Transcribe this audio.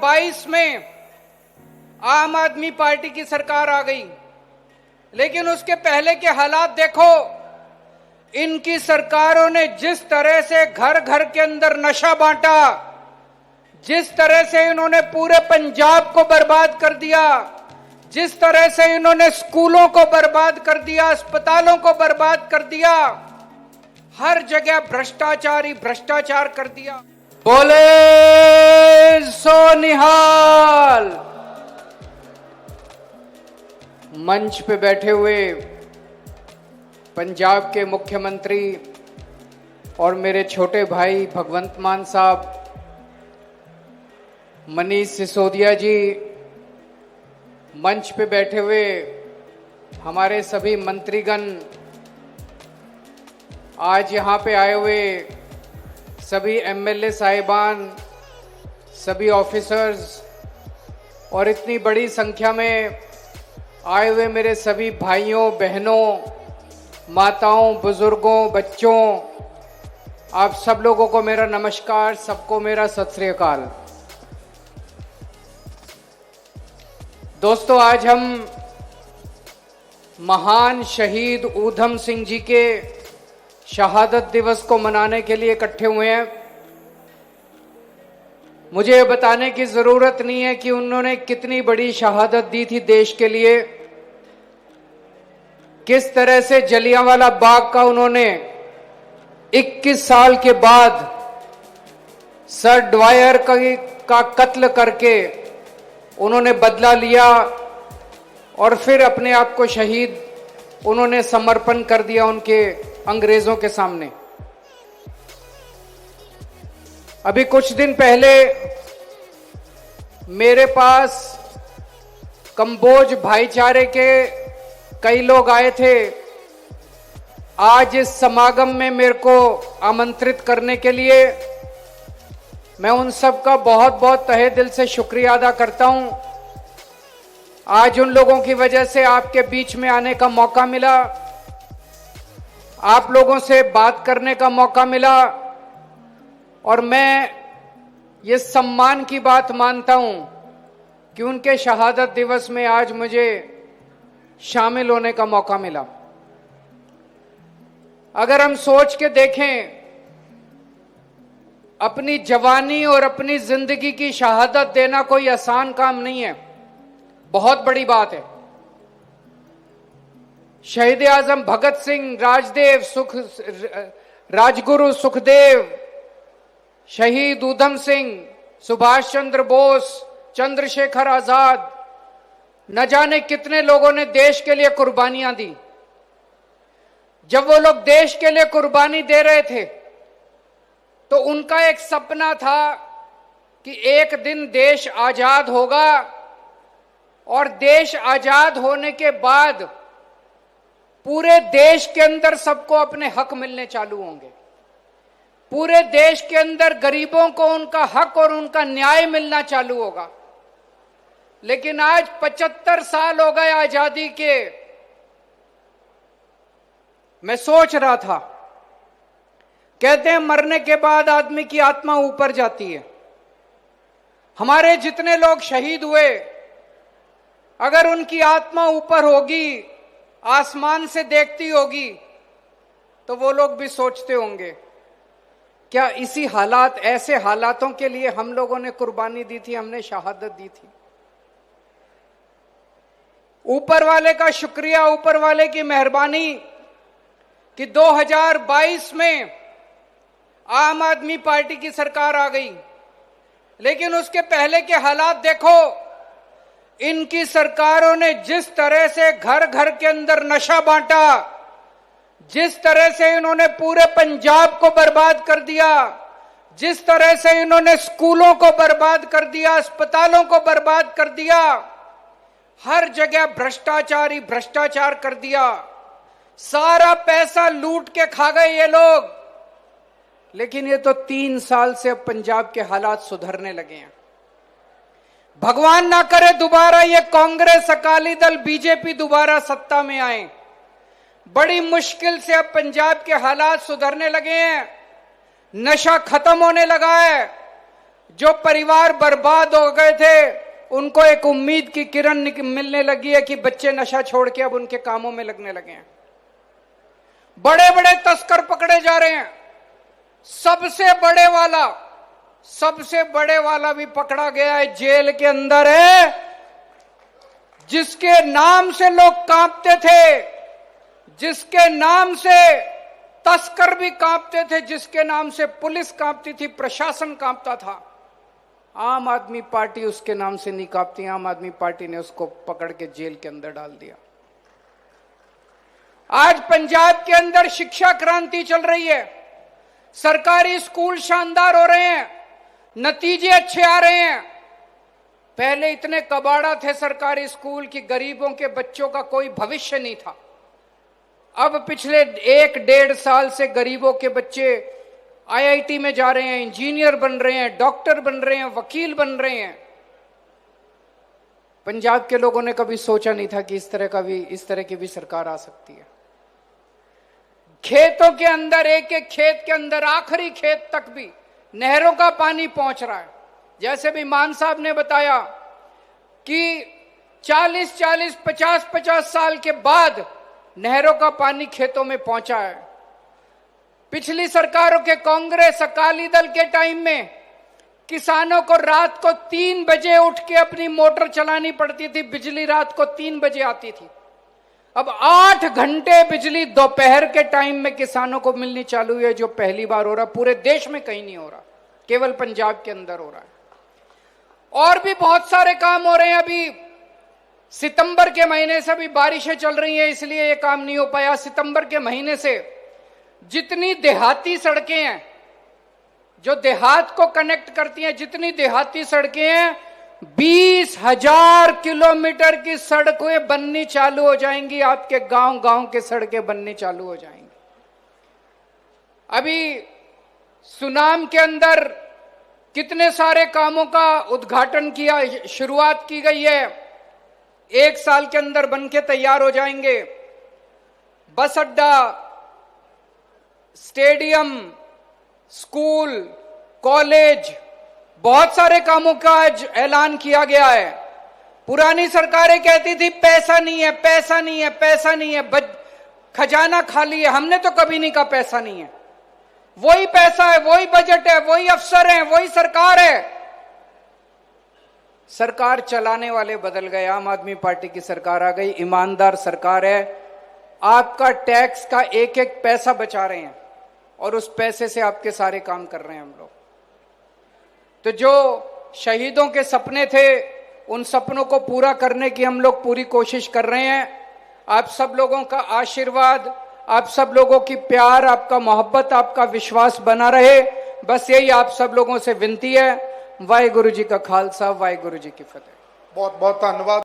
2022 में आम आदमी पार्टी की सरकार आ गई, लेकिन उसके पहले के हालात देखो। इनकी सरकारों ने जिस तरह से घर घर के अंदर नशा बांटा, जिस तरह से इन्होंने पूरे पंजाब को बर्बाद कर दिया, जिस तरह से इन्होंने स्कूलों को बर्बाद कर दिया, अस्पतालों को बर्बाद कर दिया, हर जगह भ्रष्टाचार ही भ्रष्टाचार कर दिया। बोले सो निहाल। मंच पे बैठे हुए पंजाब के मुख्यमंत्री और मेरे छोटे भाई भगवंत मान साहब, मनीष सिसोदिया जी, मंच पे बैठे हुए हमारे सभी मंत्रीगण, आज यहाँ पे आए हुए सभी एमएलए साहिबान, सभी ऑफिसर्स और इतनी बड़ी संख्या में आए हुए मेरे सभी भाइयों बहनों, माताओं, बुजुर्गों, बच्चों, आप सब लोगों को मेरा नमस्कार, सबको मेरा सत श्री अकाल। दोस्तों, आज हम महान शहीद ऊधम सिंह जी के शहादत दिवस को मनाने के लिए इकट्ठे हुए हैं। मुझे बताने की जरूरत नहीं है कि उन्होंने कितनी बड़ी शहादत दी थी देश के लिए, किस तरह से जलियांवाला बाग का उन्होंने 21 साल के बाद सर ड्वायर का कत्ल करके उन्होंने बदला लिया और फिर अपने आप को शहीद उन्होंने समर्पण कर दिया उनके अंग्रेजों के सामने। अभी कुछ दिन पहले मेरे पास कंबोज भाईचारे के कई लोग आए थे। आज इस समागम में मेरे को आमंत्रित करने के लिए मैं उन सब का बहुत बहुत तहे दिल से शुक्रिया अदा करता हूं। आज उन लोगों की वजह से आपके बीच में आने का मौका मिला, आप लोगों से बात करने का मौका मिला और मैं ये सम्मान की बात मानता हूं कि उनके शहादत दिवस में आज मुझे शामिल होने का मौका मिला। अगर हम सोच के देखें, अपनी जवानी और अपनी जिंदगी की शहादत देना कोई आसान काम नहीं है, बहुत बड़ी बात है। शहीद आजम भगत सिंह, राजगुरु सुखदेव, शहीद ऊधम सिंह, सुभाष चंद्र बोस, चंद्रशेखर आजाद, न जाने कितने लोगों ने देश के लिए कुर्बानियां दी। जब वो लोग देश के लिए कुर्बानी दे रहे थे तो उनका एक सपना था कि एक दिन देश आजाद होगा और देश आजाद होने के बाद पूरे देश के अंदर सबको अपने हक मिलने चालू होंगे। पूरे देश के अंदर गरीबों को उनका हक और उनका न्याय मिलना चालू होगा। लेकिन आज 75 साल हो गए आजादी के। मैं सोच रहा था, कहते हैं मरने के बाद आदमी की आत्मा ऊपर जाती है। हमारे जितने लोग शहीद हुए, अगर उनकी आत्मा ऊपर होगी, आसमान से देखती होगी, तो वो लोग भी सोचते होंगे, क्या इसी हालात, ऐसे हालातों के लिए हम लोगों ने कुर्बानी दी थी, हमने शहादत दी थी। ऊपर वाले का शुक्रिया, ऊपर वाले की मेहरबानी कि 2022 में आम आदमी पार्टी की सरकार आ गई, लेकिन उसके पहले के हालात देखो। इनकी सरकारों ने जिस तरह से घर घर के अंदर नशा बांटा, जिस तरह से इन्होंने पूरे पंजाब को बर्बाद कर दिया, जिस तरह से इन्होंने स्कूलों को बर्बाद कर दिया, अस्पतालों को बर्बाद कर दिया, हर जगह भ्रष्टाचार ही भ्रष्टाचार कर दिया। सारा पैसा लूट के खा गए ये लोग। लेकिन ये तो 3 साल से अब पंजाब के हालात सुधरने लगे हैं। भगवान ना करे दोबारा ये कांग्रेस, अकाली दल, बीजेपी दोबारा सत्ता में आए। बड़ी मुश्किल से अब पंजाब के हालात सुधरने लगे हैं। नशा खत्म होने लगा है। जो परिवार बर्बाद हो गए थे उनको एक उम्मीद की किरण मिलने लगी है कि बच्चे नशा छोड़ के अब उनके कामों में लगने लगे हैं। बड़े बड़े तस्कर पकड़े जा रहे हैं। सबसे बड़े वाला भी पकड़ा गया है, जेल के अंदर है, जिसके नाम से लोग कांपते थे, जिसके नाम से तस्कर भी कांपते थे, जिसके नाम से पुलिस कांपती थी, प्रशासन कांपता था। आम आदमी पार्टी उसके नाम से नहीं कांपती। आम आदमी पार्टी ने उसको पकड़ के जेल के अंदर डाल दिया। आज पंजाब के अंदर शिक्षा क्रांति चल रही है। सरकारी स्कूल शानदार हो रहे हैं, नतीजे अच्छे आ रहे हैं। पहले इतने कबाड़ा थे सरकारी स्कूल की गरीबों के बच्चों का कोई भविष्य नहीं था। अब पिछले 1-1.5 साल से गरीबों के बच्चे आईआईटी में जा रहे हैं, इंजीनियर बन रहे हैं, डॉक्टर बन रहे हैं, वकील बन रहे हैं। पंजाब के लोगों ने कभी सोचा नहीं था कि इस तरह की भी सरकार आ सकती है। खेतों के अंदर, एक एक खेत के अंदर, आखिरी खेत तक भी नहरों का पानी पहुंच रहा है। जैसे भी मान साहब ने बताया कि 40-40, 50-50 साल के बाद नहरों का पानी खेतों में पहुंचा है। पिछली सरकारों के कांग्रेस अकाली दल के टाइम में किसानों को रात को 3 बजे उठ के अपनी मोटर चलानी पड़ती थी, बिजली रात को 3 बजे आती थी। अब 8 घंटे बिजली दोपहर के टाइम में किसानों को मिलनी चालू हुई है, जो पहली बार हो रहा। पूरे देश में कहीं नहीं हो रहा, केवल पंजाब के अंदर हो रहा है। और भी बहुत सारे काम हो रहे हैं। अभी सितंबर के महीने से भी बारिशें चल रही हैं, इसलिए ये काम नहीं हो पाया। सितंबर के महीने से जितनी देहाती सड़कें हैं, जो देहात को कनेक्ट करती हैं, जितनी देहाती सड़कें हैं, 20,000 किलोमीटर की सड़कें बननी चालू हो जाएंगी। आपके गांव के सड़कें बननी चालू हो जाएंगी। अभी सुनाम के अंदर कितने सारे कामों का उद्घाटन किया, शुरुआत की गई है। 1 साल के अंदर बनके तैयार हो जाएंगे। बस अड्डा, स्टेडियम, स्कूल, कॉलेज, बहुत सारे कामों का आज ऐलान किया गया है। पुरानी सरकारें कहती थी पैसा नहीं है, पैसा नहीं है, पैसा नहीं है, खजाना खाली है। हमने तो कभी नहीं कहा पैसा नहीं है। वही पैसा है, वही बजट है, वही अफसर है, वही सरकार है। सरकार चलाने वाले बदल गए। आम आदमी पार्टी की सरकार आ गई, ईमानदार सरकार है। आपका टैक्स का एक एक पैसा बचा रहे हैं और उस पैसे से आपके सारे काम कर रहे हैं हम लोग। तो जो शहीदों के सपने थे, उन सपनों को पूरा करने की हम लोग पूरी कोशिश कर रहे हैं। आप सब लोगों का आशीर्वाद, आप सब लोगों की प्यार, आपका मोहब्बत, आपका विश्वास बना रहे, बस यही आप सब लोगों से विनती है। वाहिगुरु जी का खालसा, वाहिगुरु जी की फतेह। बहुत बहुत धन्यवाद।